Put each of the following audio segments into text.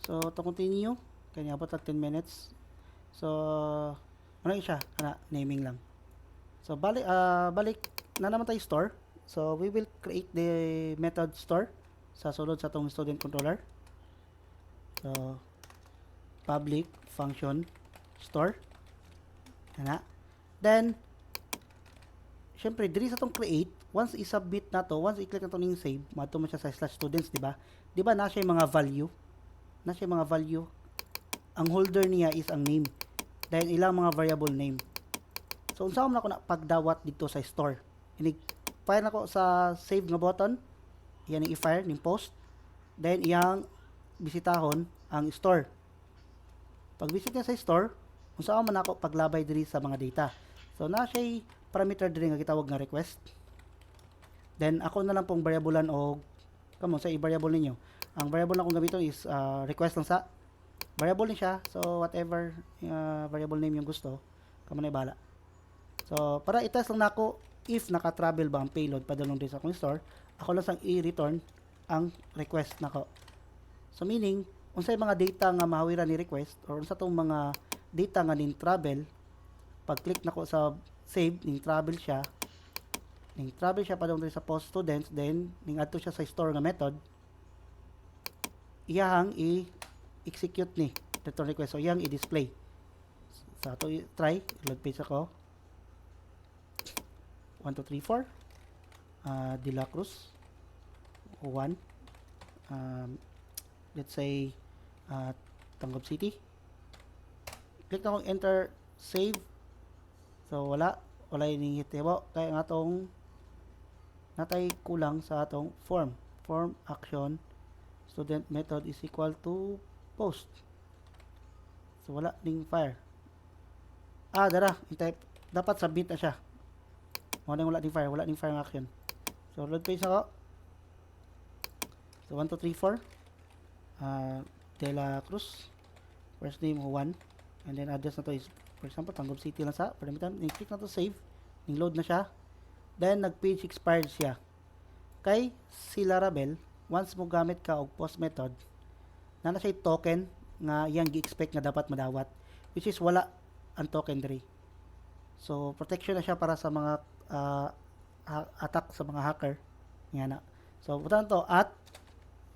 So to continue, kanya abot 10 minutes. So ano siya? Naming lang. So balik na naman tayo store. So we will create the method store sa sulod sa tong student controller. So public function store. Ana. Then syempre diri sa tong create, once i-submit na to, once i-click na to ning save, madto man siya sa /students, di ba? Di ba na siya yung mga value? Na siya yung mga value. Ang holder niya is ang name. Dahil ilang mga variable name. So unsa man ako na pagdawat dito sa store. Fire na ko sa save nga button. Yan ang i-fire ning post. Then iyang bisitahon ang store. Pag visit niya sa store, unsa man ako paglabay diri sa mga data. So na siya parameter diri nga gitawag nga request. Then ako na lang pong variablean og kamo sa i-variable ninyo. Ang variable na akong gamiton is request lang sa variable ni siya. So whatever variable name yung gusto, kamo na ibala. So para i-test lang nako if naka-travel ba ang payload padulong din sa akong store, ako lang sang i-return ang request nako. So meaning unsay mga data nga mahawiran ni request or unsa tong mga data nga nin travel, pag click nako sa save ning travel siya padung sa post students, then ning adto siya sa store nga method, iyahang i-execute ni return request. So iyang i-display. So ato try load page ako 1 2 3 4 De La Cruz 1 let's say Tangub City. Click na akong enter save. So wala yung hitebo kaya nga atong natay kulang sa atong form action student method is equal to post. So wala ning fire. Dara type dapat submit na siya. Wala ning fire ng action. So load page ako. So 1 2 3 4 De La Cruz, first name 1, and then address na to is for example Tangub City lang sa permitan. Click na to save, load na siya. Then nag-page expired siya. Kay si Laravel, once mo gamit ka og post method, na siya token nga yang gi-expect nga dapat madawat, which is wala ang token diri. So protection na siya para sa mga attack sa mga hacker. Nga na. So butan to at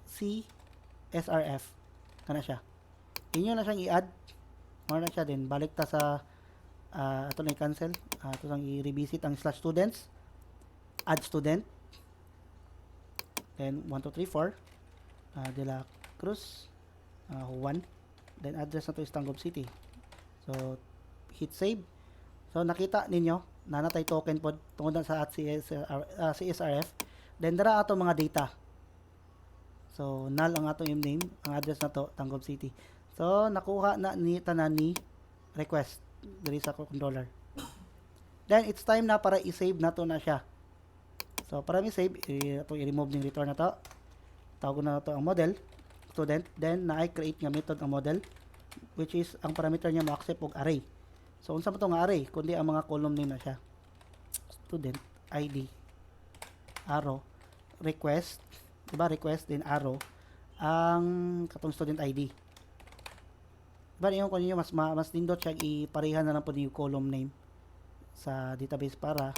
CSRF kana siya. Inyo na siyang i-add. More na siya din. Balik ta sa ato na i-cancel. Ito lang i-revisit ang /students. Add student. Then 1 2 3 4 De La Cruz 1. Then address na to is Tangub City. So hit save. So nakita ninyo na natay token pod tungod na sa at CSRF. Then dara ato mga data. So null ang ato yung name, ang address na to Tangub City. So nakuha na ni tanan ni request diri sa controller. Then it's time na para i-save nato na siya. So para mi-save, i-remove ning return na to. Tawagon na to ang model student, then na-create nga method ang model, which is ang parameter niya mo-accept og array. So unsa man to nga array kundi ang mga column name na siya. Student ID arrow request, diba request din arrow ang katong student ID. Diba yung kung niyo mas nindot siya iparehan na lang po yung column name sa database para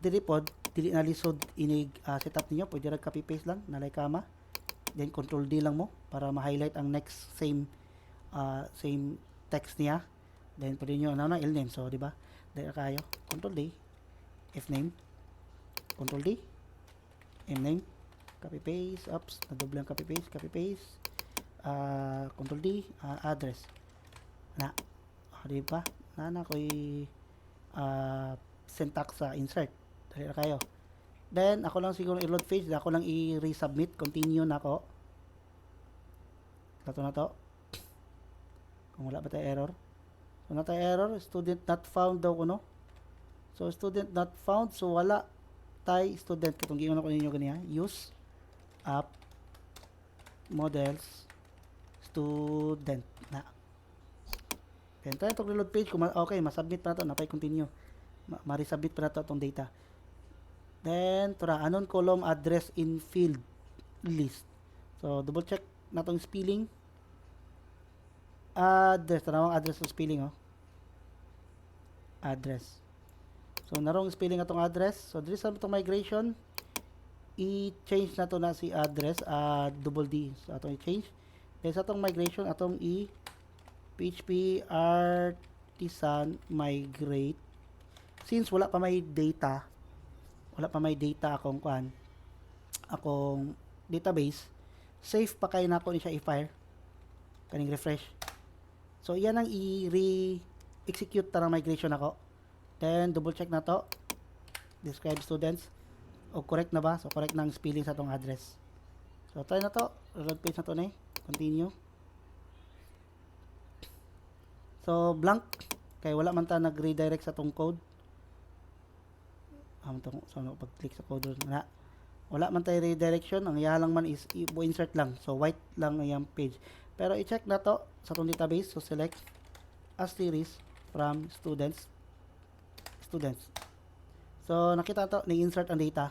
dili na lisod inig setup niyo, pwede ra copy paste lang nalay kama, then control D lang mo para ma-highlight ang next same text niya, then pwede niyo na name. So di ba dahil kayo control D F name, control D M name, copy paste, na double ang copy paste, control D address na di ba na koy syntax sa insert dali na kayo. Then ako lang siguro i-load page, ako lang i-resubmit, continue na ako. Ito na to kung wala ba tayo error. So na tayo error, student not found daw ko, no? So student not found, so wala tayo student katong giyon ko ninyo ganiya, use app models student na. Then tayo itong reload page, kung okay, masubmit pa na to, napay continue, ma-resubmit pa na to itong data. Then tura unknown column address in field list. So double check na tong spelling. Address, tanawang address sa spelling, oh. Address. So, narong spelling atong address. So, diri sa itong migration, i-change na to na si address, double D. So, atong i-change. Then, sa itong migration, atong PHP artisan migrate. Since wala pa may data akong database, safe pa kay nako ni siya i-fire kaning refresh. So iyan ang i-re-execute ta ng migration ako. Then double check na to, describe students, o correct na ba? So correct na ang spelling sa tong address. So try na to, reload page na to na, continue. So blank kay wala man ta nag-redirect sa tong code. So pag-click sa code na wala man tayo redirection, ang iya lang man is i-insert lang. So white lang ang iyang page. Pero i-check na to sa itong database. So select asterisk from students. So nakita to, ni-insert ang data.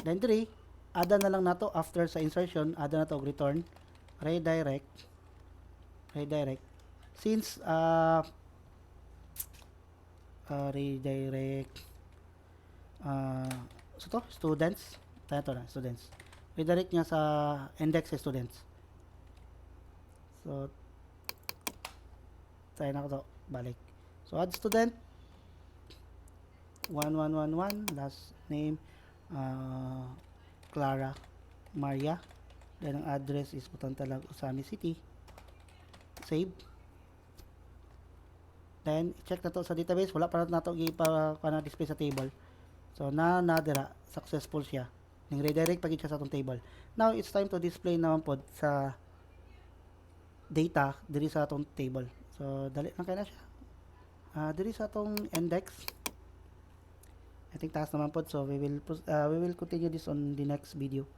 Then 3, ada na lang na to after sa insertion, ada na to return, redirect. Since redirect so to, students. Tayo to na, students. Redirect niya sa index sa students. So, tayo na ko to, balik. So, add student. 1111, last name, Clara Maria. Then, ang address is Putantalag, Usami City. Save. Then, check na to sa database. Wala pa na to display sa table. So, nadira, successful siya. Ning redirect pagid siya sa atong table. Now, it's time to display naman pod sa data diri sa atong table. So, dali lang kay na siya. Diri sa atong index. I think taas naman pod. So, we will continue this on the next video.